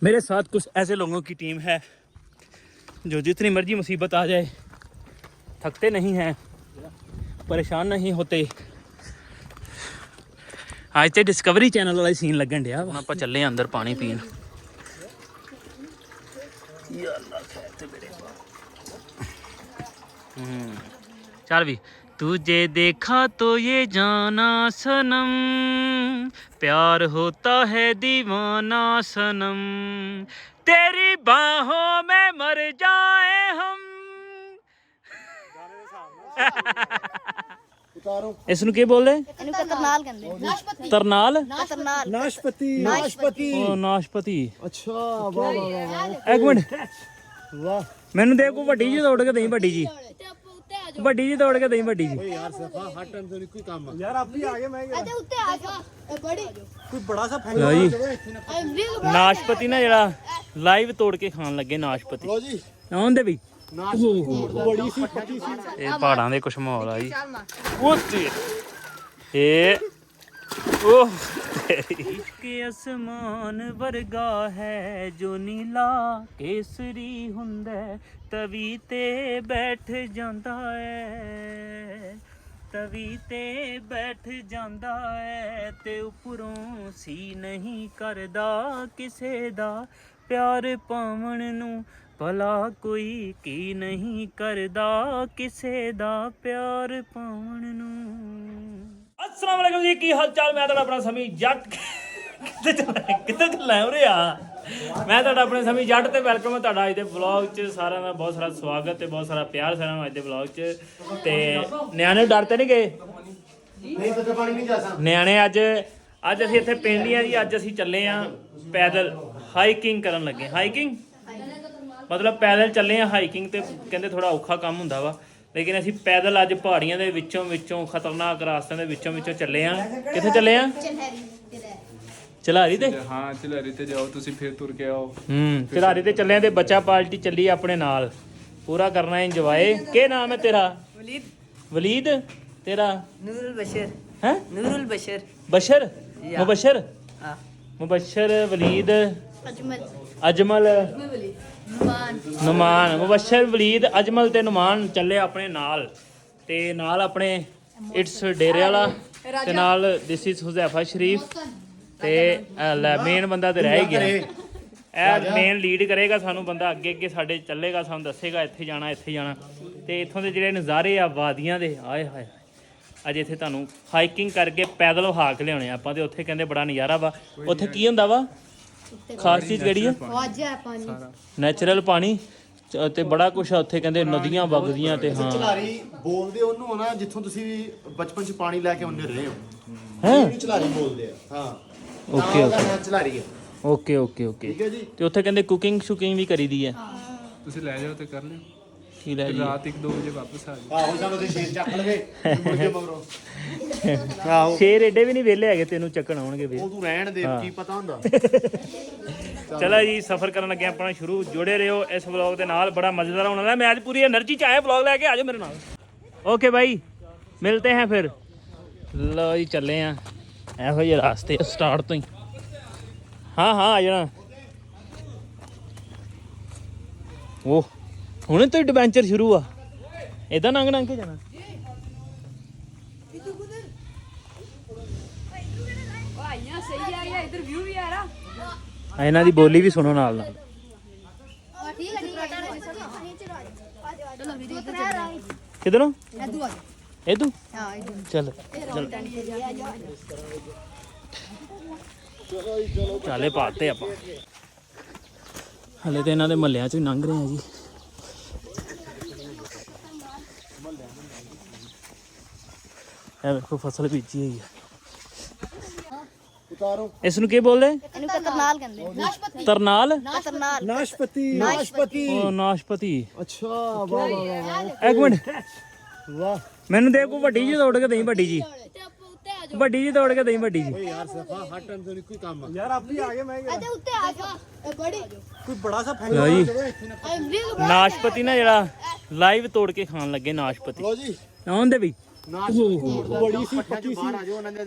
मेरे साथ कुछ ऐसे लोगों की टीम है जो जितनी मर्जी मुसीबत आ जाए थकते नहीं हैं, परेशान नहीं होते। आज तो डिस्कवरी चैनल वाला सीन लगन दिया। हम आप चले अंदर पानी पीन। चल भी तुझे देखा तो ये जाना सनम, प्यार होता है दीवाना सनम, तेरी बाहों में मर जाए हम। इसनू की बोलते? तरनाल कहंदे। तरनाल? तरनाल। नाशपति। नाशपति। ओ नाशपति। अच्छा वाह वाह वाह। एक मिनट वाह मैनू दे को ਵੱਡੀ ਜੀ ਤੋੜ ਕੇ ਦੇਈ ਵੱਡੀ ਜੀ। ਵੱਡੀ ਜੀ ਤੋੜ ਕੇ ਦੇਈ ਵੱਡੀ ਜੀ। यार सफा हर टाइम तो कोई काम यार आप ही आगे मैं ਤੇ ਉੱਤੇ ਆ ਜਾ ਬੜੀ कोई बड़ा सा ਲਓ ਜੀ ਅਮਰੀਕ ਨਾਸ਼ਪਤੀ ਨਾ ਜਿਹੜਾ ਲਾਈਵ ਤੋੜ ਕੇ ਖਾਣ ਲੱਗੇ ਨਾਸ਼ਪਤੀ। लो जी ਆਉਂਦੇ ਵੀ नाशपति बड़ी सी पत्ती सी ਇਹ ਪਹਾੜਾਂ ਦੇ ਕੁਛ ਮਾਹੌਲ ਆ ਜੀ। ਇਹ ਉਹ ਕਿ ਅਸਮਾਨ ਵਰਗਾ ਹੈ ਜੋ ਨੀਲਾ ਕੇਸਰੀ ਹੁੰਦਾ ਤਵੀ ਤੇ ਬੈਠ ਜਾਂਦਾ ਹੈ, ਤਵੀ ਤੇ ਬੈਠ ਜਾਂਦਾ ਹੈ ਤੇ ਉੱਪਰੋਂ ਸੀ ਨਹੀਂ ਕਰਦਾ ਕਿਸੇ ਦਾ ਪਿਆਰ ਪਾਵਣ ਨੂੰ ਭਲਾ ਕੋਈ ਕੀ ਨਹੀਂ ਕਰਦਾ ਕਿਸੇ ਦਾ ਪਿਆਰ ਪਾਵਣ ਨੂੰ। अस्सलाम वालेकुम जी, की हाल चाल? मैं तो अपना समी जट कितने चलना उरे आ मैं तो अपने समी जट ते वेलकम है तुहाडा अज दे व्लॉग च। सारा का बहुत सारा स्वागत है, बहुत सारा प्यार सारा अज दे व्लॉग च। ते न्याणे डरते नहीं गए? नहीं तो पानी नहीं जा सकता ਨਿਆਣੇ ਅੱਜ ਅਸੀਂ ਇੱਥੇ ਪਿੰਡ ਹੀ ਆ ਜੀ। ਅੱਜ ਅਸੀਂ ਚੱਲੇ ਆ ਪੈਦਲ ਹਾਈਕਿੰਗ ਕਰਨ ਲੱਗੇ। ਹਾਈਕਿੰਗ ਮਤਲਬ ਪੈਦਲ ਚੱਲੇ ਆ ਹਾਈਕਿੰਗ ਤੇ ਕਹਿੰਦੇ ਥੋੜਾ ਔਖਾ ਕੰਮ ਹੁੰਦਾ ਵਾ, ਲੇਕਿਨ ਅਸੀਂ ਪੈਦਲ ਅੱਜ ਪਹਾੜੀਆਂ ਦੇ ਵਿੱਚੋਂ ਖਤਰਨਾਕ ਰਾਸਤਿਆਂ ਦੇ ਵਿੱਚੋਂ ਚੱਲੇ ਆ। ਕਿੱਥੇ ਚੱਲੇ ਆ? ਚਲਾਰੀ ਤੇ। ਹਾਂ ਚਲਾਰੀ ਤੇ ਜਾਓ ਤੁਸੀਂ, ਫਿਰ ਤੁਰ ਕੇ ਆਓ। ਚਲਾਰੀ ਤੇ ਚੱਲੇ ਆ ਤੇ ਬੱਚਾ ਪਾਰਟੀ ਚੱਲੀ ਆਪਣੇ ਨਾਲ। ਪੂਰਾ ਕਰਨਾ ਇੰਜੋਏ। ਕੀ ਨਾਮ ਹੈ ਤੇਰਾ? वलीद। ਵਲੀਦ। ਤੇਰਾ? नूरुल बशर। ਹੈ नूरुल बशर। ਬਸ਼ਰ? या। ਮੁਬਸ਼ਰ? हाँ। ਮੁਬਸ਼ਰ, ਵਲੀਦ, ਅਜਮਲ ਅਜਮਲ, ਮਾਨ ਨੁਮਾਨ। ਮੁਬਸ਼ਰ, ਵਲੀਦ, ਅਜਮਲ ਤੇ ਨੁਮਾਨ ਚੱਲੇ ਆਪਣੇ ਨਾਲ। ਤੇ ਨਾਲ ਆਪਣੇ ਇਟਸ ਡੇਰੇ ਵਾਲਾ ਤੇ ਨਾਲ ਦਿਸ ਇਜ਼ ਹੁਜ਼ੈਫਾ ਸ਼ਰੀਫ ਤੇ ਮੇਨ ਬੰਦਾ ਤੇ ਰਹਿ ਹੀ ਗਿਆ। ਇਹ ਮੇਨ ਲੀਡ ਕਰੇਗਾ ਸਾਨੂੰ ਬੰਦਾ, ਅੱਗੇ ਅੱਗੇ ਸਾਡੇ ਚੱਲੇਗਾ, ਸਾਨੂੰ ਦੱਸੇਗਾ ਇੱਥੇ ਜਾਣਾ ਇੱਥੇ ਜਾਣਾ। ਤੇ ਇੱਥੋਂ ਦੇ ਜਿਹੜੇ ਨਜ਼ਾਰੇ ਆ ਵਾਦੀਆਂ ਦੇ, ਆਏ ਹਾਏ ਅੱਜ ਇੱਥੇ ਤੁਹਾਨੂੰ ਹਾਈਕਿੰਗ ਕਰਕੇ ਪੈਦਲ ਵਹਾ ਕੇ ਲਿਆਉਣੇ ਆਪਾਂ। ਤੇ ਉੱਥੇ ਕਹਿੰਦੇ ਬੜਾ ਨਜ਼ਾਰਾ ਵਾ। ਉੱਥੇ ਕੀ ਹੁੰਦਾ ਵਾ? ਖਾਸ ਚੀਜ਼ ਕਿਹੜੀ ਆ? ਵਾਜਾ ਪਾਣੀ ਨੈਚੁਰਲ ਪਾਣੀ ਤੇ ਬੜਾ ਕੁਛ ਆ ਉੱਥੇ। ਕਹਿੰਦੇ ਨਦੀਆਂ ਵਗਦੀਆਂ ਤੇ ਹਾਂ। ਚਲਾਰੀ ਬੋਲਦੇ ਉਹਨੂੰ ਹੋਣਾ ਜਿੱਥੋਂ ਤੁਸੀਂ ਬਚਪਨ ਚ ਪਾਣੀ ਲੈ ਕੇ ਆਉਂਦੇ ਰਹੇ ਹੋ। ਹੈ ਚਲਾਰੀ ਬੋਲਦੇ ਆ। ਹਾਂ ਓਕੇ ਓਕੇ ਚਲਾਰੀ ਹੈ। Okay okay okay. ਠੀਕ ਹੈ ਜੀ। ਤੇ ਉੱਥੇ ਕਹਿੰਦੇ ਕੁਕਿੰਗ ਸ਼ੁਕਿੰਗ ਵੀ ਕਰੀਦੀ ਹੈ। ਤੁਸੀਂ ਲੈ ਜਾਓ ਤੇ ਕਰ ਲਿਓ। ਕੀ ਲੈ ਜੀ? ਰਾਤ 1-2 ਵਜੇ ਵਾਪਸ ਆ ਜਾਓ। ਆਹੋ ਸਾਨੂੰ ਤੇ ਸ਼ੇਰ ਚੱਕ ਲਵੇ ਮੁੜ ਕੇ ਮਗਰੋਂ। ਆਹੋ ਸ਼ੇਰ ਏਡੇ ਵੀ ਨਹੀਂ ਵਿਹਲੇ ਹੈਗੇ ਤੈਨੂੰ ਚੱਕਣ ਆਉਣਗੇ ਵੇ। ਉਹ ਤੂੰ ਰਹਿਣ ਦੇ, ਕੀ ਪਤਾ ਹੁੰਦਾ। ਚਲੋ ਜੀ ਸਫ਼ਰ ਕਰਨ ਲੱਗੇ ਆਪਣਾ ਸ਼ੁਰੂ। ਜੁੜੇ ਰਹੋ ਇਸ ਵਲੌਗ ਦੇ ਨਾਲ, ਬੜਾ ਮਜ਼ੇਦਾਰ ਹੋਣ ਵਾਲਾ। ਮੈਂ ਅੱਜ ਪੂਰੀ એનર્ਜੀ ਚ ਆਇਆ ਵਲੌਗ ਲੈ ਕੇ। ਆਜੋ ਮੇਰੇ ਨਾਲ। ਓਕੇ ਭਾਈ ਮਿਲਤੇ हैं ਫਿਰ। ਲਓ ਜੀ ਚੱਲੇ ਆ ਇਹੋ ਜਿਹੇ ਰਾਸਤੇ ਸਟਾਰਟ ਤੋਂ ਹੀ। ਹਾਂ ਆ ਜਾਣਾ। ਉਹ ਹੁਣੇ ਤੋਂ ਐਡਵੈਂਚਰ ਸ਼ੁਰੂ ਆ। ਇਦਾਂ ਨੰਗ ਕੇ ਜਾਣਾ। ਇਹਨਾਂ ਦੀ ਬੋਲੀ ਵੀ ਸੁਣੋ ਨਾਲ ਨਾਲ। ਠੀਕ ਹੈ ਠੀਕ ਹੈ ਚਲੋ ਵੀਡੀਓ ਤੇ ਚੱਲ ਕਿਧਰੋਂ? ਇਧੂ ਆ ਇਧੂ? ਹਾਂ ਇਧੂ ਚੱਲ ਚਾਲੇ ਪਾਤੇ ਆਪਾਂ। ਹਲੇ ਤੇ ਇਹਨਾਂ ਦੇ ਮਹੱਲਿਆਂ 'ਚ ਵੀ ਲੰਘ ਰਹੇ ਆ ਜੀ। ਇਹ ਵੇਖੋ ਫਸਲ ਬੀਜੀ ਹੋਈ ਹੈ। ਉਤਾਰੋ ਇਸ ਨੂੰ ਕੀ ਬੋਲਦੇ? ਇਹਨੂੰ ਤਰਨਾਲ ਕਹਿੰਦੇ। ਨਾਸ਼ਪਤੀ। ਤਰਨਾਲ? ਤਰਨਾਲ। नाशपति। नाशपति। ਉਹ ਨਾਸ਼ਪਤੀ। अच्छा वाह वाह वाह। ਇੱਕ ਮਿੰਟ वाह ਮੈਨੂੰ ਦੇ ਕੋ ਵੱਡੀ ਜੀ ਤੋੜ ਕੇ ਦੇਈ ਵੱਡੀ ਜੀ। ਵੱਡੀ ਜੀ ਤੋੜ ਕੇ ਦੇਈ ਵੱਡੀ ਜੀ। यार सफा हर टाइम तो कोई काम यार आप ही आगे मैं ਤੇ ਉੱਤੇ ਆ ਜਾ ਬੜੀ कोई बड़ा सा ਲਓ ਜੀ ਅਮਰੀਕ ਨਾਸ਼ਪਤੀ ਨਾ ਜਿਹੜਾ ਲਾਈਵ ਤੋੜ ਕੇ ਖਾਣ ਲੱਗੇ ਨਾਸ਼ਪਤੀ। लो जी ਆਉਂਦੇ ਵੀ बड़ी सी पत्ती सी बाहर आ जाओ उन्होंने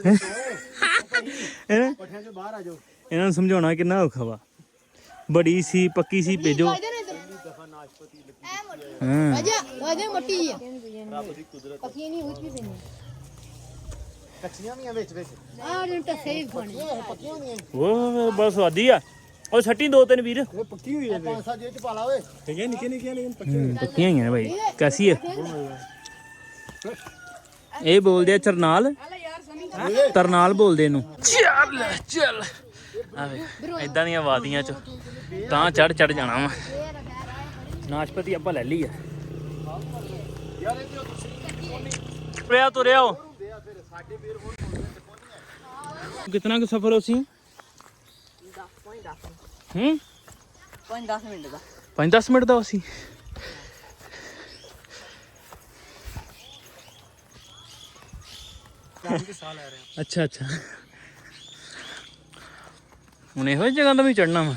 पठिया से बाहर आ जाओ। ਇਹਨਾਂ ਨੂੰ ਸਮਝਾਉਣਾ ਕਿੰਨਾ ਔਖਾ ਵਾ। ਬੜੀ ਸੀ ਪੱਕੀ ਸੀ ਭੇਜੋ। ਹਾਂ ਵਾਜੇ ਮੱਟੀ ਆ ਪੱਕੀਆਂ ਨਹੀਂ ਉੱਚ ਵੀ ਪੈਣੀ ਕੱਚੀਆਂ ਵੀ ਆ ਵਿੱਚ ਵਿੱਚ ਆ ਜੇ ਟੱਸੇ ਹੀ ਖਾਣੇ ਪੱਕੀਆਂ ਨਹੀਂ ਉਹ ਬਸ ਸਵਾਦੀ ਆ। ਉਹ ਛੱਟੀ ਦੋ ਤਿੰਨ ਵੀਰ ਇਹ ਪੱਕੀ ਹੋਈ ਹੈ ਪੰਜ ਸੱਤ ਜੇ ਚ ਪਾ ਲਾ ਓਏ ਹੈਗੇ ਨਿੱਕੇ ਨਿੱਕੇ ਲੇਕਿਨ ਪੱਕੇ ਪੱਕੀਆਂ ਹੀ ਨੇ ਭਾਈ। ਕੈਸੀ ਹੈ ਇਹ ਬੋਲਦੇ ਆ ਚਰਨਾਲ ਤਰਨਾਲ ਬੋਲਦੇ ਇਹਨੂੰ। ਚੱਲ ਚੱਲ ਆਵੇ ਇਦਾਂ ਦੀਆਂ ਵਾਦੀਆਂ ਚ ਤਾਂ ਚੜ ਜਾਣਾ ਵਾ। ਨਾਸ਼ਪਤੀ ਆਪਾਂ ਲੈ ਲਈ ਆ। ਤੁਰਿਆ ਕਿਤਨਾ ਕੁ ਸਫ਼ਰ ਹੋ ਸੀ? 5-10 ਮਿੰਟ ਦਾ 5-10 ਮਿੰਟ ਦਾ ਸੀ। ਅੱਛਾ ਅੱਛਾ ਹੁਣ ਇਹੋ ਜਿਹੀ ਜਗ੍ਹਾ ਤੋਂ ਵੀ ਚੜਨਾ ਵਾ।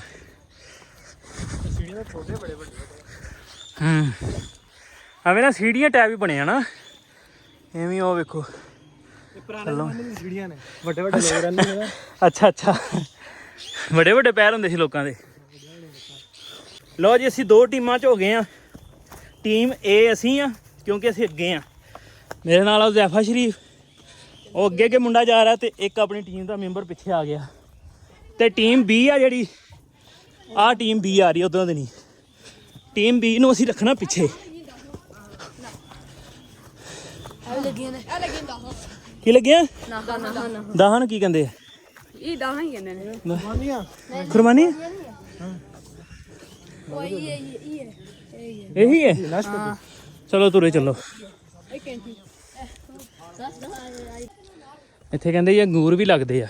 ਆਵੇ ਨਾ ਸੀੜੀਆਂ ਟੈਪ ਹੀ ਬਣੇ ਆ ਨਾ ਐਵੇਂ। ਉਹ ਵੇਖੋ ਪੁਰਾਣੇ ਜ਼ਮਾਨੇ ਦੀ ਸੀੜੀਆਂ ਨੇ ਵੱਡੇ ਵੱਡੇ ਲੋਕ ਰਹਿੰਦੇ ਨੇ ਨਾ। ਅੱਛਾ ਅੱਛਾ ਵੱਡੇ ਵੱਡੇ ਪੈਰ ਹੁੰਦੇ ਸੀ ਲੋਕਾਂ ਦੇ। ਲਓ ਜੀ ਅਸੀਂ ਦੋ ਟੀਮਾਂ 'ਚ ਹੋ ਗਏ ਆ। ਟੀਮ ਏ ਅਸੀਂ ਆ ਕਿਉਂਕਿ ਅਸੀਂ ਅੱਗੇ ਆ। ਮੇਰੇ ਨਾਲ ਜ਼ੈਫਾ ਸ਼ਰੀਫ ਉਹ ਅੱਗੇ ਮੁੰਡਾ ਜਾ ਰਿਹਾ ਤੇ ਇੱਕ ਆਪਣੀ ਟੀਮ ਦਾ ਮੈਂਬਰ ਪਿੱਛੇ ਆ ਗਿਆ। ਤੇ ਟੀਮ ਬੀ ਆ ਜਿਹੜੀ ਆਹ ਟੀਮ ਬੀ ਆ ਰਹੀ ਉਧਰੋਂ ਦੀ ਨਹੀਂ। ਟੀਮ ਬੀ ਨੂੰ ਅਸੀਂ ਰੱਖਣਾ ਪਿੱਛੇ। ਕੀ ਲੱਗਿਆ? ਦਾਹਾਂ ਨੂੰ ਕੀ ਕਹਿੰਦੇ ਆ? ਇਹ ਦਾਹਾਂ ਹੀ ਕਹਿੰਦੇ ਨੇ। ਕੁਰਬਾਨੀ ਇਹੀ ਹੈ। ਚਲੋ ਤੁਰੇ ਚੱਲੋ। ਇੱਥੇ ਕਹਿੰਦੇ ਜੀ ਅੰਗੂਰ ਵੀ ਲੱਗਦੇ ਆ।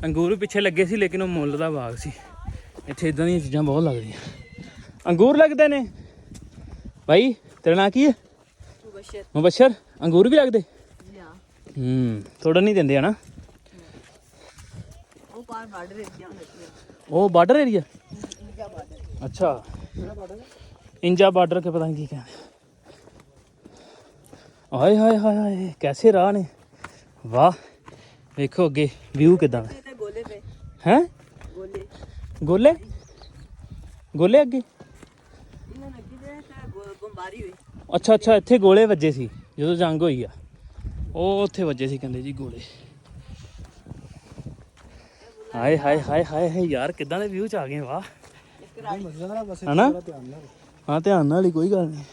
ਅੰਗੂਰ ਵੀ ਪਿੱਛੇ ਲੱਗੇ ਸੀ ਲੇਕਿਨ ਉਹ ਮੁੱਲ ਦਾ ਬਾਗ ਸੀ। ਇੱਥੇ ਇਦਾਂ ਦੀਆਂ ਚੀਜ਼ਾਂ ਬਹੁਤ ਲੱਗਦੀਆਂ। ਅੰਗੂਰ ਲੱਗਦੇ ਨੇ ਭਾਈ। ਤੇਰਾ ਨਾਂ ਕੀ ਹੈ? ਮੁਬਸ਼ਰ। ਅੰਗੂਰ ਵੀ ਲੱਗਦੇ? ਤੋੜਨ ਨਹੀਂ ਦਿੰਦੇ ਹਨਾ। ਉਹ ਬਾਰਡਰ ਏਰੀਆ। ਅੱਛਾ ਇੰਜਾ ਬਾਰਡਰ ਕੇ ਪਤਾ ਨਹੀਂ ਕੀ ਕਹਿੰਦੇ। ਹਾਏ ਹਾਏ ਹਾਏ ਹਾਏ ਕੈਸੇ ਰਾਹ ਨੇ। ਵਾਹ ਵੇਖੋ ਅੱਗੇ ਵਿਊ ਕਿਦਾਂ ਹੈ। ਗੋਲੇ ਗੋਲੇ ਅੱਗੇ। ਅੱਛਾ ਅੱਛਾ ਇੱਥੇ ਗੋਲੇ ਵੱਜੇ ਸੀ ਜਦੋਂ ਜੰਗ ਹੋਈ ਆ। ਉਹ ਉੱਥੇ ਵੱਜੇ ਸੀ ਕਹਿੰਦੇ ਜੀ ਗੋਲੇ। ਹਾਏ ਹਾਏ ਹਾਏ ਹਾਏ ਹਾਏ ਯਾਰ ਕਿੱਦਾਂ ਦੇ ਵਿਊ ਚ ਆ ਗਏ। ਵਾਹ ਹਨਾ। ਹਾਂ ਧਿਆਨ ਨਾਲ ਹੀ ਕੋਈ ਗੱਲ ਨਹੀਂ।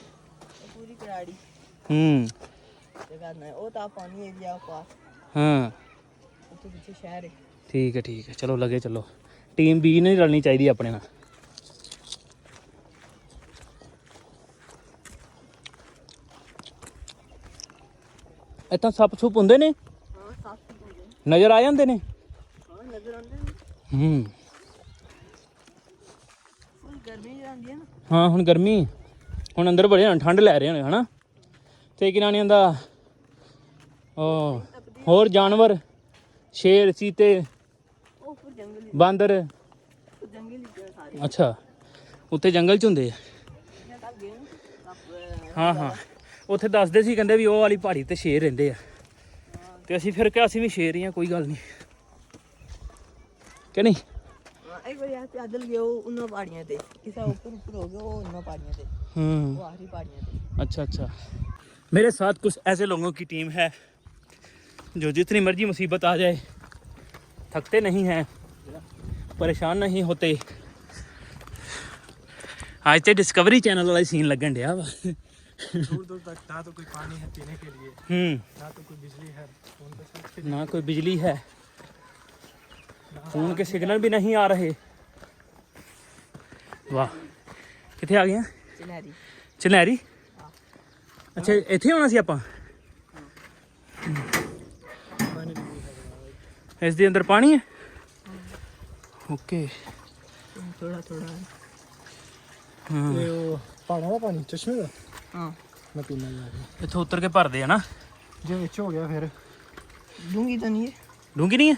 ਪੂਰੀ ਕਰਾੜੀ ਉਹ ਤਾਂ ਪਾਣੀ ਏਰੀਆ ਪਾਸ। ਹਾਂ ਉੱਥੇ ਪਿੱਛੇ ਸ਼ਹਿਰ ਹੈ। ਠੀਕ ਹੈ ਚਲੋ ਲੱਗੇ ਚੱਲੋ। ਟੀਮ ਬੀ ਨਹੀਂ ਰਲਣੀ ਚਾਹੀਦੀ ਆਪਣੇ ਨਾਲ। ਇੱਥੇ ਸੱਪ ਸੁੱਪ ਹੁੰਦੇ ਨੇ? ਹਾਂ ਸੱਪ ਹੁੰਦੇ ਨਜ਼ਰ ਆ ਜਾਂਦੇ ਨੇ? ਹਾਂ ਨਜ਼ਰ ਆਉਂਦੇ ਨੇ। ਹੁਣ ਗਰਮੀ ਜਾਂਦੀ ਹੈ ਨਾ। ਹਾਂ ਹੁਣ ਗਰਮੀ। ਹੁਣ ਅੰਦਰ ਬੜੇ ਠੰਡ ਲੈ ਰਹੇ ਹੋਣੇ ਹਨਾ। ਤੇ ਕੀ ਨਾਮ ਦਾ ਉਹ ਹੋਰ ਜਾਨਵਰ ਸ਼ੇਰ ਚੀਤੇ ਉਹ ਜੰਗਲ ਬਾਂਦਰ। ਜੰਗਲ ਹੀ ਸਾਰੇ। ਅੱਛਾ ਉੱਥੇ ਜੰਗਲ ਚ ਹੁੰਦੇ ਆ। ਹਾਂ ਹਾਂ ਉੱਥੇ ਦੱਸਦੇ ਸੀ ਕਹਿੰਦੇ ਵੀ ਉਹ ਵਾਲੀ ਪਹਾੜੀ ਤੇ ਸ਼ੇਰ ਰਹਿੰਦੇ ਆ। ਤੇ ਅਸੀਂ ਫਿਰ ਕਿਹਾ ਅਸੀਂ ਵੀ ਸ਼ੇਰ ਹੀ ਆ ਕੋਈ ਗੱਲ ਨਹੀਂ ਕਿ ਨਹੀਂ। ਇੱਕ ਵਾਰ यहाँ पैदल गए वो उन पहाड़ियों पे किसा ऊपर हो गया वो उन पहाड़ियों पे वो आखिरी पहाड़ियों पे। अच्छा अच्छा मेरे साथ कुछ ऐसे लोगों की टीम है जो जितनी मर्जी मुसीबत आ जाए थकते नहीं हैं परेशान नहीं होते। आज तो डिस्कवरी चैनल वाला सीन लगन डया वा। दूर दूर तक ना तो कोई पानी है पीने के लिए ना तो कोई बिजली है ना कोई बिजली है। फोन के सिग्नल भी नहीं आ रहे। वाह किथे आ गए? चिन्हरी ਚਨੈਰੀ। ਅੱਛਾ ਇੱਥੇ ਆਉਣਾ ਸੀ ਆਪਾਂ। ਇਸ ਦੇ ਅੰਦਰ ਪਾਣੀ ਹੈ। ਓਕੇ थोड़ा थोड़ा ਹਾਂ ये वो पहाड़ों का पानी चश्मे का हाँ मैं पीना जा ਇੱਥੋਂ ਉਤਰ ਕੇ ਭਰਦੇ ਆ ਨਾ। जो नीचे हो गया फिर डूंगी तो नहीं है ਡੂੰਗੀ ਨਹੀਂ ਹੈ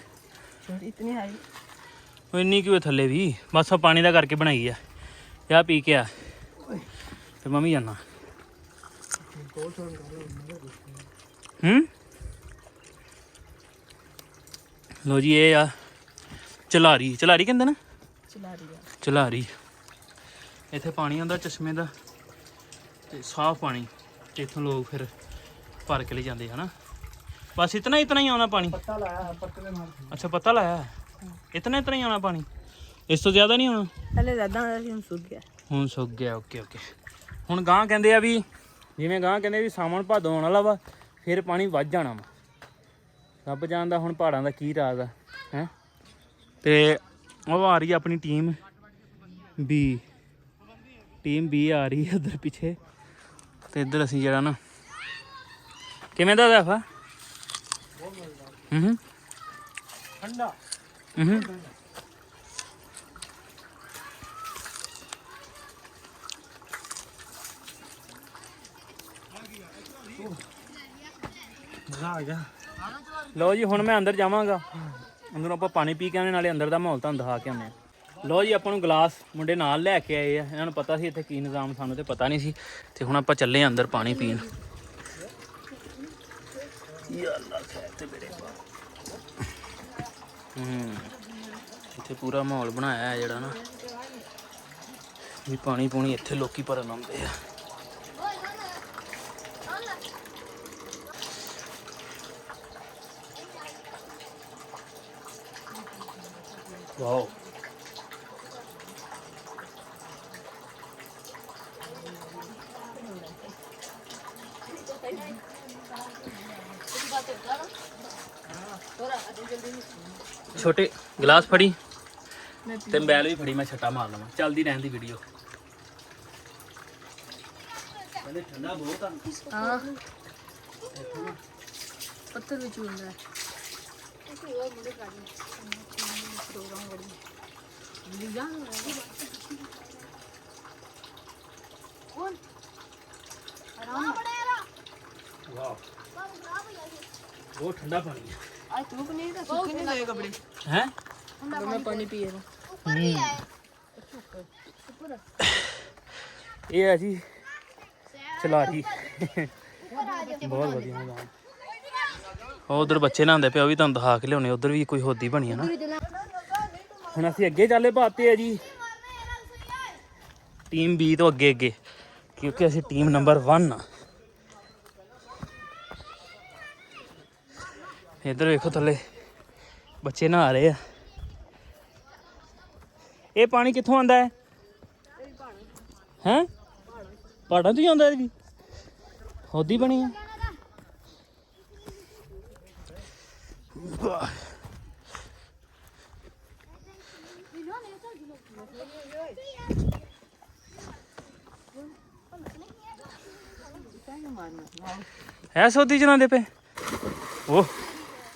छोटी इतनी हाई। ਉਹ ਇੰਨੀ ਕਿਉਂ ਥੱਲੇ ਵੀ ਬਸ ਆ ਪਾਣੀ ਦਾ ਕਰਕੇ ਬਣਾਈ ਆ। ਚਾਹ ਪੀ ਕੇ ਆ ਤੇ ਮੈਂ ਵੀ ਜਾਣਾ। ਲੋ ਜੀ ਇਹ ਆ ਚਲਾਰੀ। ਚਲਾਰੀ ਕਹਿੰਦੇ ਨਾ। चला रही है ਝਲਾਰੀ। ਇੱਥੇ ਪਾਣੀ ਆਉਂਦਾ ਚਸ਼ਮੇ ਦਾ ਤੇ ਸਾਫ਼ ਪਾਣੀ, ਤੇ ਇੱਥੋਂ ਲੋਕ ਫਿਰ ਭਰ ਕੇ ਲੈ ਜਾਂਦੇ ਹਨਾ। ਬਸ ਇਤਨਾ ਹੀ ਆਉਣਾ ਪਾਣੀ। ਪੱਤਾ ਲਾਇਆ ਹੈ, ਪੱਤੇ ਦੇ ਨਾਲ। ਅੱਛਾ ਪਤਾ ਲਾਇਆ ਹੈ। ਇਤਨਾ ਹੀ ਆਉਣਾ ਪਾਣੀ, ਇਸ ਤੋਂ ਜ਼ਿਆਦਾ ਨਹੀਂ ਆਉਣਾ। ਪਹਿਲੇ ਜ਼ਿਆਦਾ ਆਇਆ ਸੀ, ਹੁਣ ਸੁੱਕ ਗਿਆ। ਹੁਣ ਸੁੱਕ ਗਿਆ। ਓਕੇ। ਹੁਣ ਗਾਂ ਕਹਿੰਦੇ ਆ ਵੀ, ਜਿਵੇਂ ਗਾਂ ਕਹਿੰਦੇ ਵੀ ਸਾਵਣ ਭਾਦੋਂ ਆਉਣ ਵਾਲਾ ਵਾ, ਫਿਰ ਪਾਣੀ ਵੱਧ ਜਾਣਾ ਵਾ। ਰੱਬ ਜਾਣਦਾ ਹੁਣ ਪਹਾੜਾਂ ਦਾ ਕੀ ਰਾਜ਼ ਆ ਹੈ। ਤੇ ਉਹ ਆ ਰਹੀ ਆ ਆਪਣੀ ਟੀਮ ਬੀ ਆ ਰਹੀ ਹੈ ਉੱਧਰ ਪਿੱਛੇ। ਤੇ ਇੱਧਰ ਅਸੀਂ ਜਿਹੜਾ ਨਾ, ਕਿਵੇਂ ਦਾ ਦਫਾ ठंडा मजा आ गया। ਲਓ ਜੀ ਹੁਣ ਮੈਂ ਅੰਦਰ ਜਾਵਾਂਗਾ, ਅੰਦਰੋਂ ਆਪਾਂ ਪਾਣੀ ਪੀ ਕੇ ਆਉਣੇ, ਨਾਲੇ ਅੰਦਰ ਦਾ ਮਾਹੌਲ ਤੁਹਾਨੂੰ ਦਿਖਾ ਕੇ ਆਉਂਦੇ ਹਾਂ। ਲਓ ਜੀ ਆਪਾਂ ਨੂੰ ਗਲਾਸ ਮੁੰਡੇ ਨਾਲ ਲੈ ਕੇ ਆਏ ਆ, ਇਹਨਾਂ ਨੂੰ ਪਤਾ ਸੀ ਇੱਥੇ ਕੀ ਨਿਜ਼ਾਮ, ਸਾਨੂੰ ਤੇ ਪਤਾ ਨਹੀਂ ਸੀ। ਤੇ ਹੁਣ ਆਪਾਂ ਚੱਲੇ ਅੰਦਰ ਪਾਣੀ ਪੀਣ। ਇੱਥੇ ਪੂਰਾ ਮਾਹੌਲ ਬਣਾਇਆ ਹੈ ਜਿਹੜਾ ਨਾ ਵੀ ਪਾਣੀ ਪੂਣੀ ਇੱਥੇ ਲੋਕੀ ਭਰਨ ਆਉਂਦੇ ਆ। ਵਾਓ ਛੋਟੇ ਗਲਾਸ ਫੜੀ ਤੇ ਬੈਲ ਵੀ ਫੜੀ, ਮੈਂ ਛੱਟਾ ਮਾਰ ਲਵਾਂ। ਚੱਲਦੀ ਰਹਿਣ ਦੀ ਵੀਡੀਓ। ਕਹਿੰਦੇ ਠੰਡਾ ਬਹੁਤ ਆ। ਹਾਂ ਪੱਥਰ ਵਿੱਚ ਹੁੰਦਾ ਹੈ। ਵਾਓ ਬਹੁਤ ਠੰਡਾ ਪਾਣੀ ਹੈ। आज तू नहीं था, सूखे नहीं गए कपड़े। ਹੈ तो मैं पानी पिए ना। ਇਹ ਹੈ ਜੀ ਚਲਾਰੀ, ਬਹੁਤ ਵਧੀਆ ਮਜ਼ਾ। ਉਹ ਉਧਰ ਬੱਚੇ ਨਹਾਉਂਦੇ ਪਏ, ਉਹ ਵੀ ਤੁਹਾਨੂੰ ਦਿਖਾ ਕੇ ਲਿਆਉਣੇ। ਉਧਰ ਵੀ ਕੋਈ ਹੋਦੀ ਬਣੀ ਹੈ ਨਾ। ਹੁਣ ਅਸੀਂ ਅੱਗੇ ਚੱਲੇ ਪਾਤੇ ਆ ਜੀ ਟੀਮ ਬੀ ਤੋਂ ਅੱਗੇ, ਕਿਉਂਕਿ ਅਸੀਂ ਟੀਮ ਨੰਬਰ 1 ਆ। ਇੱਧਰ ਵੇਖੋ ਥੱਲੇ ਬੱਚੇ ਨਹਾ ਰਹੇ ਆ। ਇਹ ਪਾਣੀ ਕਿੱਥੋਂ ਆਉਂਦਾ ਹੈ? ਹੈਂ ਪਹਾੜਾਂ ਤੋਂ ਹੀ ਆਉਂਦਾ ਜੀ, ਹੋਦੀ ਬਣੀ ਆ। ਹੈ ਸੋਦੀ ਚਲਾਉਂਦੇ ਪਏ ਉਹ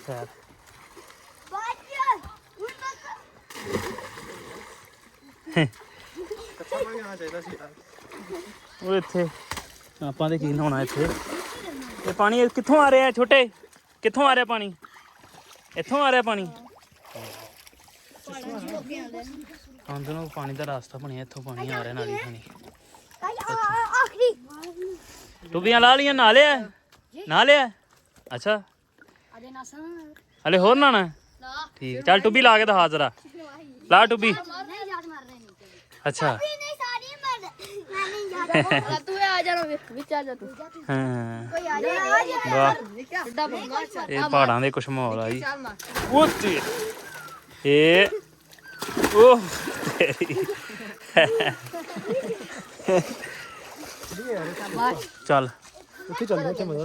ਖੈਰ। कच्चा पानी आना चाहिए था यार। ਉਹ ਇੱਥੇ ਆਪਾਂ ਤੇ ਕੀ ਨਹਾਉਣਾ ਇੱਥੇ। ਇਹ ਪਾਣੀ ਕਿੱਥੋਂ ਆ ਰਿਹਾ ਛੋਟੇ? ਕਿੱਥੋਂ ਆ ਰਿਹਾ ਪਾਣੀ? ਇੱਥੋਂ ਆ ਰਿਹਾ ਪਾਣੀ। ਆਉਂਦੇ ਨੂੰ ਪਾਣੀ ਦਾ ਰਸਤਾ ਬਣਿਆ, ਇੱਥੋਂ ਪਾਣੀ ਆ ਰਿਹਾ ਨਾਲੀ ਪਾਣੀ। ਆਖਰੀ ਟੁੱਬੀਆਂ ਲਾ ਲੀਆਂ, ਨਹਾ ਲਿਆ? ਅੱਛਾ ਅਦੇ ਨਾਸਾ ਹਲੇ ਹੋਰ ਨਹਾਉਣਾ? ਲਾ ਠੀਕ, ਚੱਲ ਟੁੱਬੀ ਲਾ ਕੇ ਦਿਖਾ ਜ਼ਰਾ, ਲਾ ਟੁੱਬੀ। ਨਹੀਂ ਯਾਦ ਮਾਰ ਰਹੇ ਨਹੀਂ। ਅੱਛਾ ਨਹੀਂ ਸਾਰੀ ਮਰ ਮੈਂ ਨਹੀਂ ਯਾਦ। ਤੂੰ ਆ ਜਾ ਵਿੱਚ ਆ ਜਾ ਤੂੰ। ਹਾਂ ਕੋਈ ਆ ਜਾ ਵਾਹ, ਵੱਡਾ ਬੰਦਾ ਇਹ ਪਹਾੜਾਂ ਦੇ ਕੁਛ ਮਾਹੌਲ ਆ ਜੀ। ਉਹ ਤੇ ਇਹ ਉਹ ਚੱਲ ਉੱਥੇ ਚੱਲਦੇ ਉੱਥੇ ਮਜ਼ਾ।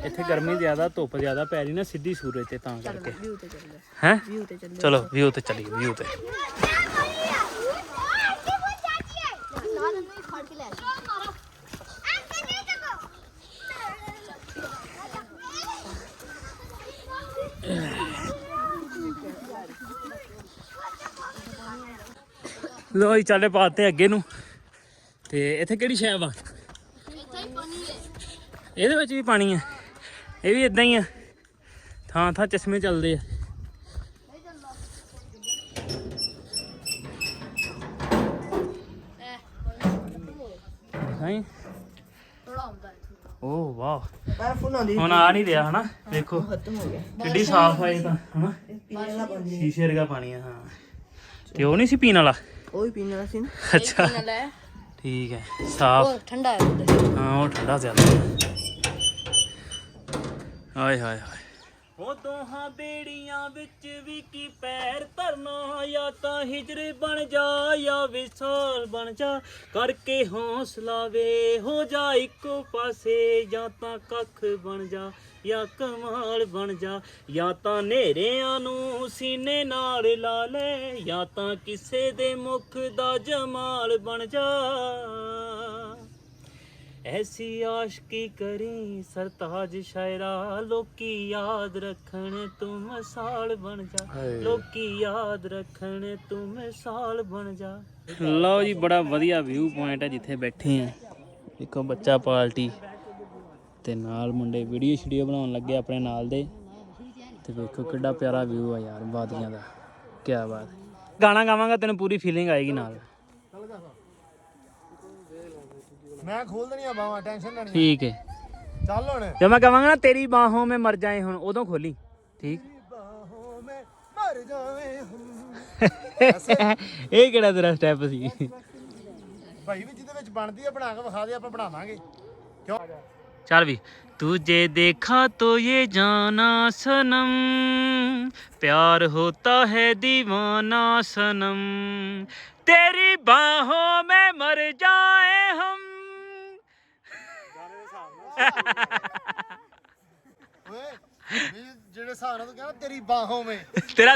ਇੱਥੇ ਗਰਮੀ ਜ਼ਿਆਦਾ, ਧੁੱਪ ਜ਼ਿਆਦਾ ਪੈ ਰਹੀ ਨਾ ਸਿੱਧੀ ਸੂਰਜ ਤੇ, ਤਾਂ ਕਰਕੇ व्यू ते चल गया। ਹੈ। व्यू ते चल ਚਲੋ ਵਿਊ ਤੇ ਚੱਲੀਏ, ਵਿਊ ਤੇ। ਲੋ ਜੀ ਚੱਲੇ ਪਾਤੇ ਅੱਗੇ ਨੂੰ। ਤੇ ਇੱਥੇ ਕਿਹੜੀ ਸ਼ੈ ਵਾ? ਇਹਦੇ ਵਿੱਚ ਵੀ ਪਾਣੀ ਆ। ਇਹ ਵੀ ਇਦਾਂ ਹੀ ਆ, ਥਾਂ ਥਾਂ ਚਸ਼ਮੇ ਚੱਲਦੇ ਆ। ਨਹੀਂ ਥੋੜਾ ਹੁੰਦਾ ਹੈ। ਓਹ ਵਾਹ, बर्फ ना दी ਹੁਣ ਆ ਨਹੀਂ ਰਿਹਾ ਹਨਾ। ਦੇਖੋ खत्म हो गया। ਕਿੱਡੀ ਸਾਫ਼ ਆ ਇਹ ਤਾਂ ਹਨਾ। पीने वाला पानी। ਸ਼ੀਸ਼ੇ ਵਰਗਾ ਪਾਣੀ ਆ। ਹਾਂ ਤੇ ਉਹ ਨਹੀਂ ਸੀ ਪੀਣ ਵਾਲਾ। ਉਹ ਵੀ ਪੀਣ ਵਾਲਾ ਸੀ ਨਾ। ਅੱਛਾ ਠੀਕ ਹੈ ਸਾਫ ਠੰਡਾ ਹੈ ਹਾਂ ਉਹ ਠੰਡਾ ਜ਼ਿਆਦਾ ਹਾਏ ਹਾਏ ਹਾਏ ਉਹ ਦੋਹਾਂ ਬੇੜੀਆਂ ਵਿੱਚ ਵੀ ਕੀ ਪੈਰ ਧਰਨਾ ਜਾਂ ਤਾਂ ਹਿਜਰ ਬਣ ਜਾ ਜਾਂ ਵਿਸਾਲ ਬਣ ਜਾ ਕਰਕੇ ਹੌਸਲਾ ਵੇ ਹੋ ਜਾ ਇੱਕੋ ਪਾਸੇ ਜਾਂ ਤਾਂ ਕੱਖ ਬਣ ਜਾ ਜਾਂ ਕਮਾਲ ਬਣ ਜਾ ਜਾਂ ਤਾਂ ਨੇਰਿਆਂ ਨੂੰ ਸੀਨੇ ਨਾਲ ਲਾ ਲੈ ਜਾਂ ਤਾਂ ਕਿਸੇ ਦੇ ਮੁਖ ਦਾ ਜਮਾਲ ਬਣ ਜਾ ऐसी आशिकी करी सरताज शायरा लोकी याद रखन तू मिसाल बन जा लोकी याद रखन तू मिसाल बन जा लो जी बड़ा वधिया व्यू पॉइंट है जिथे बैठे हैं देखो बच्चा पार्टी ते नाल मुंडे वीडियो शीडियो बनाउण लगे अपने नाल दे ते देखो किड्डा प्यारा व्यू है यार वादियां दा क्या बात गाना गावांगा तेन पूरी फीलिंग आएगी नाल ਮੈਂ ਖੋਲ ਦੇਣੀਆਂ ਬਾਹਾਂ ਟੈਨਸ਼ਨ ਨਾ ठीक है ਚੱਲ ਹੁਣ जब मैं कहांगा ना तेरी बाहों में मर जाए हुण उदों खोली ठीक ਬਾਹੋਂ ਮੈਂ ਮਰ ਜਾਵੇ ਹਮ ਇਹ ਕਿਹੜਾ ਤੇਰਾ ਸਟੈਪ ਸੀ ਭਾਈ ਵੀ ਜਿਹਦੇ ਵਿੱਚ ਬਣਦੀ ਆ ਬਣਾ ਕੇ ਵਿਖਾ ਦੇ ਆਪਾਂ ਬਣਾਵਾਂਗੇ ਕਿਉਂ चल भी तुझे देखा तो ये जाना सनम प्यार होता है दीवाना सनम तेरी बाहों में मर जाए हम ਓਏ ਵੀ ਜਿਹੜੇ ਹਿਸਾਬ ਨਾਲ ਤੂੰ ਕਹਿੰਦਾ ਤੇਰੀ ਬਾਹੋਂ ਮੇ तेरा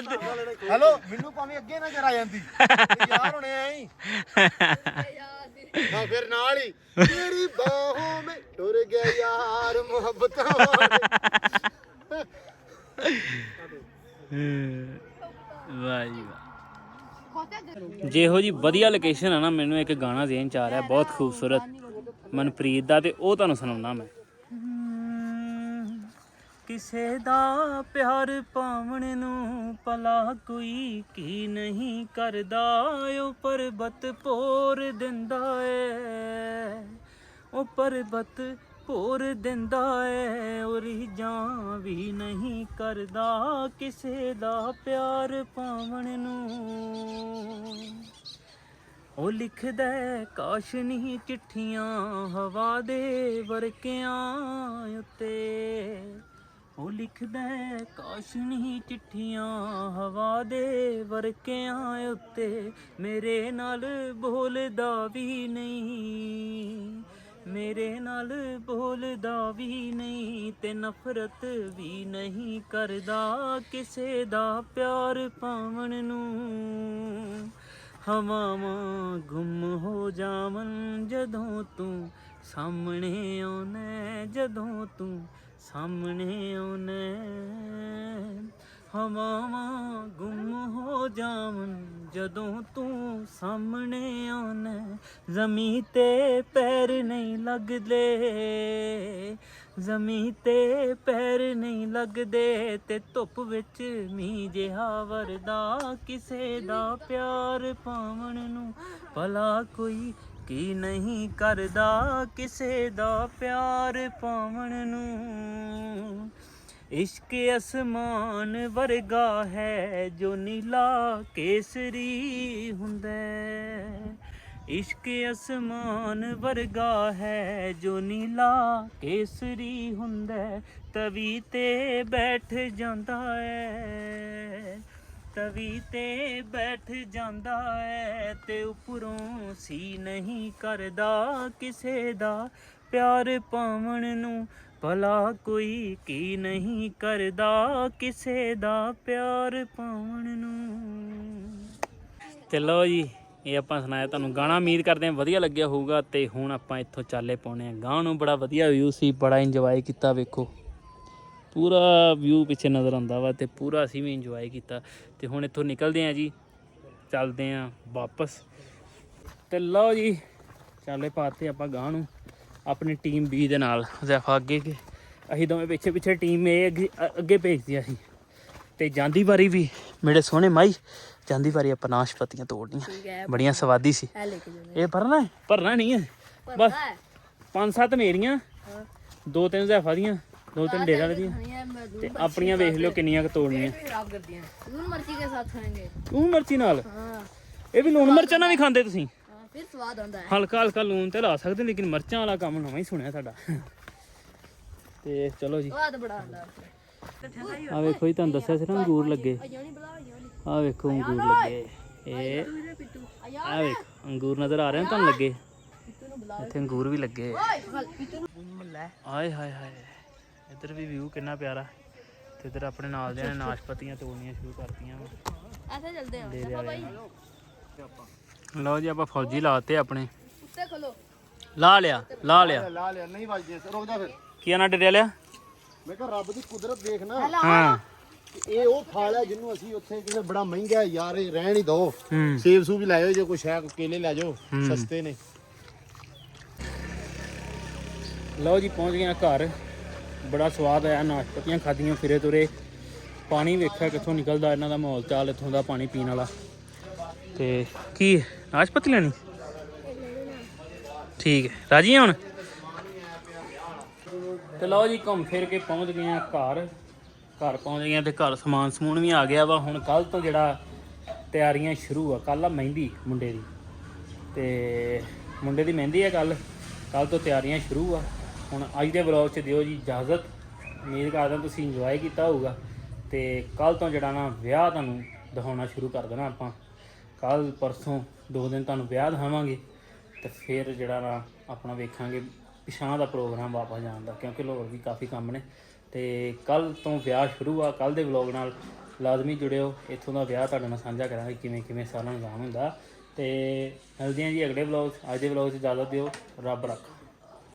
ਹੈਲੋ ਮੈਨੂੰ ਭਾਵੇਂ ਅੱਗੇ ਨਜ਼ਰ ਆ ਜਾਂਦੀ ਤੇ ਯਾਰ ਹੁਣੇ ਆਈ ਹਾਂ ਫਿਰ ਨਾਲ ਹੀ ਤੇਰੀ ਬਾਹੋਂ ਮੇ ਟੁਰ ਗਿਆ ਯਾਰ ਮੁਹੱਬਤਾਂ ਵਾਹ ਜੀ ਵਾਹ ਜਿਹੋ ਜੀ ਵਧੀਆ ਲੋਕੇਸ਼ਨ ਆ ਨਾ ਮੈਨੂੰ ਇੱਕ ਗਾਣਾ ਜ਼ੇਨ ਚ ਆ ਰਿਹਾ ਬਹੁਤ ਖੂਬਸੂਰਤ ਮਨਪ੍ਰੀਤ ਦਾ ਤੇ ਉਹ ਤੁਹਾਨੂੰ ਸੁਣਾਉਣਾ ਮੈਂ ਕਿਸੇ ਦਾ ਪਿਆਰ ਪਾਵਣ ਨੂੰ ਭਲਾ ਕੋਈ ਕੀ ਨਹੀਂ ਕਰਦਾ ਉਹ ਪਰਬਤ ਭੋਰ ਦਿੰਦਾ ਏ ਉਹ ਪਰਬਤ ਭੋਰ ਦਿੰਦਾ ਏ ਉਹ ਰੀਝਾਂ ਵੀ ਨਹੀਂ ਕਰਦਾ ਕਿਸੇ ਦਾ ਪਿਆਰ ਪਾਵਣ ਨੂੰ ਉਹ ਲਿਖਦਾ ਕਾਸ਼ ਨਹੀਂ ਚਿੱਠੀਆਂ ਹਵਾ ਦੇ ਵਰਕਿਆਂ ਉੱਤੇ ਉਹ ਲਿਖਦਾ ਕਾਸ਼ ਨਹੀਂ ਚਿੱਠੀਆਂ ਹਵਾ ਦੇ ਵਰਕਿਆਂ ਉੱਤੇ ਮੇਰੇ ਨਾਲ ਬੋਲਦਾ ਵੀ ਨਹੀਂ ਮੇਰੇ ਨਾਲ ਬੋਲਦਾ ਵੀ ਨਹੀਂ ਤੇ ਨਫ਼ਰਤ ਵੀ ਨਹੀਂ ਕਰਦਾ ਕਿਸੇ ਦਾ ਪਿਆਰ ਪਾਵਣ ਨੂੰ ਹਵਾਵਾਂ ਗੁੰਮ ਹੋ ਜਾਵਨ ਜਦੋਂ ਤੂੰ ਸਾਹਮਣੇ ਆਉਣਾ ਜਦੋਂ ਤੂੰ ਸਾਹਮਣੇ ਆਉਣਾ ਹਵਾਵਾਂ ਗੁੰਮ ਹੋ ਜਾਵਨ ਜਦੋਂ ਤੂੰ ਸਾਹਮਣੇ ਆਉਣਾ ਜ਼ਮੀਨ ਤੇ ਪੈਰ ਨਹੀਂ ਲੱਗਦੇ ਜ਼ਮੀਨ ਤੇ ਪੈਰ ਨਹੀਂ ਲੱਗਦੇ ਤੇ ਧੁੱਪ ਵਿੱਚ ਮੀਂਹ ਜਿਹਾ ਵਰਦਾ ਕਿਸੇ ਦਾ ਪਿਆਰ ਪਾਵਣ ਨੂੰ ਭਲਾ ਕੋਈ ਕੀ ਨਹੀਂ ਕਰਦਾ ਕਿਸੇ ਦਾ ਪਿਆਰ ਪਾਵਣ ਨੂੰ ਇਸ਼ਕ ਅਸਮਾਨ ਵਰਗਾ ਹੈ ਜੋ ਨੀਲਾ ਕੇਸਰੀ ਹੁੰਦਾ ਇਸ਼ਕ ਅਸਮਾਨ ਵਰਗਾ ਹੈ ਜੋ ਨੀਲਾ ਕੇਸਰੀ ਹੁੰਦਾ ਤਵੀ ਤੇ ਬੈਠ ਜਾਂਦਾ ਹੈ ਤਵੀ ਤੇ ਬੈਠ ਜਾਂਦਾ ਹੈ ਤੇ ਉੱਪਰੋਂ ਸੀ ਨਹੀਂ ਕਰਦਾ ਕਿਸੇ ਦਾ ਪਿਆਰ ਪਾਵਣ ਨੂੰ ਭਲਾ ਕੋਈ ਕੀ ਨਹੀਂ ਕਰਦਾ ਕਿਸੇ ਦਾ ਪਿਆਰ ਪਾਵਣ ਨੂੰ ਤੇ ਲਓ ਜੀ ਇਹ ਆਪਾਂ ਸੁਣਾਇਆ ਤੁਹਾਨੂੰ ਗਾਣਾ ਉਮੀਦ ਕਰਦੇ ਹਾਂ ਵਧੀਆ ਲੱਗਿਆ ਹੋਊਗਾ ਤੇ ਹੁਣ ਆਪਾਂ ਇੱਥੋਂ ਚਾਲੇ ਪਾਉਣੇ ਆ ਗਾਂ ਨੂੰ ਬੜਾ ਵਧੀਆ ਵਿਊ ਸੀ ਬੜਾ ਇੰਜੋਏ ਕੀਤਾ ਵੇਖੋ ਪੂਰਾ ਵਿਊ ਪਿੱਛੇ ਨਜ਼ਰ ਆਉਂਦਾ ਵਾ ਤੇ ਪੂਰਾ ਅਸੀਂ ਵੀ ਇੰਜੋਏ ਕੀਤਾ ਤੇ ਹੁਣ ਇੱਥੋਂ ਨਿਕਲਦੇ ਆ ਜੀ ਚੱਲਦੇ ਆ ਵਾਪਸ ਤੇ ਲਓ ਜੀ ਚਾਲੇ ਪਾਤੇ ਆਪਾਂ ਗਾਂ ਨੂੰ ਆਪਣੀ ਟੀਮ B ਦੇ ਨਾਲ ਜ਼ੈਫਾ ਅੱਗੇ ਕੇ ਅਸੀਂ ਦੋਵੇਂ ਪਿੱਛੇ ਪਿੱਛੇ ਟੀਮ A ਅੱਗੇ ਭੇਜਦੀ ਅਸੀਂ ਤੇ ਜਾਂਦੀ ਵਾਰੀ ਵੀ ਮੇਰੇ ਸੋਹਣੇ ਮਾਈ ਜਾਂਦੀ ਵਾਰੀ ਆਪਾਂ ਨਾਸ਼ਪਤੀਆਂ ਤੋੜਨੀਆਂ ਬੜੀਆਂ ਸਵਾਦੀ ਸੀ ਇਹ ਭਰਨਾ ਨਹੀਂ ਹੈ ਬਸ 5-7 ਮੇਰੀਆਂ 2-3 ਜ਼ੈਫਾ ਦੀਆਂ 2-3 ਡੇਰਾ ਦੀਆਂ ਤੇ ਆਪਣੀਆਂ ਵੇਖ ਲਿਓ ਕਿੰਨੀਆਂ ਕੁ ਤੋੜਨੀਆਂ खराब कर दिया नून मिर्ची के साथ खाएंगे ਤੂੰ ਮਰਚੀ ਨਾਲ ਇਹ ਵੀ ਲੂਣ ਮਿਰਚਾਂ ਨਾਲ ਵੀ ਖਾਂਦੇ ਤੁਸੀਂ? ਫਿਰ ਸਵਾਦ ਆਉਂਦਾ ਹੈ। ਹਲਕਾ ਹਲਕਾ ਲੂਣ ਤੇ ਲਾ ਸਕਦੇ, ਲੇਕਿਨ ਮਿਰਚਾਂ ਵਾਲਾ ਕੰਮ ਨਵਾਂ ਹੀ ਸੁਣਿਆ ਤੁਹਾਡਾ। ਤੇ ਚਲੋ ਜੀ, ਸਵਾਦ ਬੜਾ ਆਉਂਦਾ। ਆ ਵੇਖੋ ਜੀ, ਤੁਹਾਨੂੰ ਦੱਸਿਆ ਸੀ ਨਾ ਅੰਗੂਰ ਲੱਗੇ। ਆ ਵੇਖੋ ਅੰਗੂਰ ਲੱਗੇ, ਇਹ ਆ ਵੇਖ ਅੰਗੂਰ ਨਜ਼ਰ ਆ ਰਹੇ ਨੇ ਤੁਹਾਨੂੰ ਲੱਗੇ? ਇੱਥੇ ਅੰਗੂਰ ਵੀ ਲੱਗੇ। ਆਏ ਹਾਏ ਹਾਏ, ਇੱਧਰ ਵੀ ਵਿਊ ਕਿੰਨਾ ਪਿਆਰਾ। ਤੇ ਇੱਧਰ ਆਪਣੇ ਨਾਲ ਦੇ ਨੇ ਨਾਸ਼ਪਤੀਆਂ ਤੋੜਨੀਆਂ ਸ਼ੁਰੂ ਕਰਤੀਆਂ ਵਾ। ਐਸੇ ਚੱਲਦੇ ਆ ਦੇ ਦੇ ਲਓ ਜੀ, ਆਪਾਂ ਫੌਜੀ ਲਾਤੇ ਆਪਣੇ। ਉੱਤੇ ਖੋਲੋ। ਲਾ ਲਿਆ ਲਾ ਲਿਆ। ਲਾ ਲਿਆ, ਨਹੀਂ ਵੱਜਦੇ, ਰੁਕ ਜਾ ਫਿਰ। ਕੀ ਨਾ ਡਰਿਆ ਲਿਆ? ਮੈਂ ਕਿਹਾ ਰੱਬ ਦੀ ਕੁਦਰਤ ਦੇਖ ਨਾ, ਹਾਂ ਇਹ ਉਹ ਫਲ ਹੈ ਜਿਹਨੂੰ ਅਸੀਂ ਉੱਥੇ ਕਿਤੇ ਬੜਾ ਮਹਿੰਗਾ ਹੈ ਯਾਰ, ਇਹ ਰਹਿਣ ਹੀ ਦੋ। ਹੂੰ ਸੇਬ ਸੂਬ ਵੀ ਲੈ ਜਾਓ, ਜੇ ਕੋਈ ਸ਼ਾਇਦ ਕੇਲੇ ਲੈ ਜਾਓ, ਸਸਤੇ ਨੇ। ਲਓ ਜੀ, ਪਹੁੰਚ ਗਏ ਘਰ। ਬੜਾ ਸਵਾਦ ਆਇਆ, ਨਾਸ਼ਪਤੀਆਂ ਖਾਧੀਆਂ, ਫਿਰੇ ਤੁਰੇ। ਪਾਣੀ ਵੇਖਿਆ ਕਿੱਥੋਂ ਨਿਕਲਦਾ ਇਹਨਾਂ ਦਾ, ਮਾਹੌਲ ਚਾਲ ਇੱਥੋਂ ਦਾ ਪਾਣੀ ਪੀਣ ਵਾਲਾ। ਤੇ ਕੀ ਨਾਸ਼ਪਤੀ ਲੈਣੀ? ਠੀਕ ਹੈ, ਰਾਜੀ ਹੁਣ? ਤੇ ਲਓ ਜੀ, ਘੁੰਮ ਫਿਰ ਕੇ ਪਹੁੰਚ ਗਏ ਆ ਘਰ। ਘਰ ਪਹੁੰਚ ਗਏ ਤੇ ਘਰ ਸਮਾਨ ਸਮੂਨ ਵੀ ਆ ਗਿਆ ਵਾ। ਹੁਣ ਕੱਲ ਤੋਂ ਜਿਹੜਾ ਤਿਆਰੀਆਂ ਸ਼ੁਰੂ ਆ। ਕੱਲ ਆ ਮਹਿੰਦੀ ਮੁੰਡੇ ਦੀ, ਤੇ ਮੁੰਡੇ ਦੀ ਮਹਿੰਦੀ ਆ ਕੱਲ ਤੋਂ ਤਿਆਰੀਆਂ ਸ਼ੁਰੂ ਆ। ਹੁਣ ਅੱਜ ਦੇ ਵਲੌਗ 'ਚ ਦਿਓ ਜੀ ਇਜਾਜ਼ਤ। ਉਮੀਦ ਕਰਦਾ ਤੁਸੀਂ ਇੰਜੋਏ ਕੀਤਾ ਹੋਊਗਾ। ਤੇ ਕੱਲ ਤੋਂ ਜਿਹੜਾ ਨਾ ਵਿਆਹ ਤੁਹਾਨੂੰ ਦਿਖਾਉਣਾ ਸ਼ੁਰੂ ਕਰ ਦੇਣਾ ਆਪਾਂ। ਕੱਲ ਪਰਸੋਂ 2 ਦਿਨ ਤੁਹਾਨੂੰ ਵਿਆਹ ਦਿਖਾਵਾਂਗੇ, ਤੇ ਫਿਰ ਜਿਹੜਾ ਨਾ ਆਪਣਾ ਵੇਖਾਂਗੇ ਪਿਛਾਂ ਦਾ ਪ੍ਰੋਗਰਾਮ ਵਾਪਸ ਜਾਣ ਦਾ, ਕਿਉਂਕਿ ਹੋਰ ਵੀ ਕਾਫੀ ਕੰਮ ਨੇ। ਤੇ ਕੱਲ ਤੋਂ ਵਿਆਹ ਸ਼ੁਰੂ ਆ। ਕੱਲ ਦੇ ਵਲੌਗ ਨਾਲ ਲਾਜ਼ਮੀ ਜੁੜਿਓ, ਇੱਥੋਂ ਦਾ ਵਿਆਹ ਤੁਹਾਡੇ ਨਾਲ ਸਾਂਝਾ ਕਰਾਂਗੇ ਕਿਵੇਂ ਕਿਵੇਂ ਸਾਰਾ ਨਿਜ਼ਾਮ ਹੁੰਦਾ। ਤੇ ਮਿਲਦੇ ਹਾਂ ਜੀ ਅਗਲੇ ਵਲੌਗ 'ਚ। ਅੱਜ ਦੇ ਵਲੌਗ 'ਚ ਇਜਾਜ਼ਤ ਦਿਓ, ਰੱਬ ਰੱਖਾ।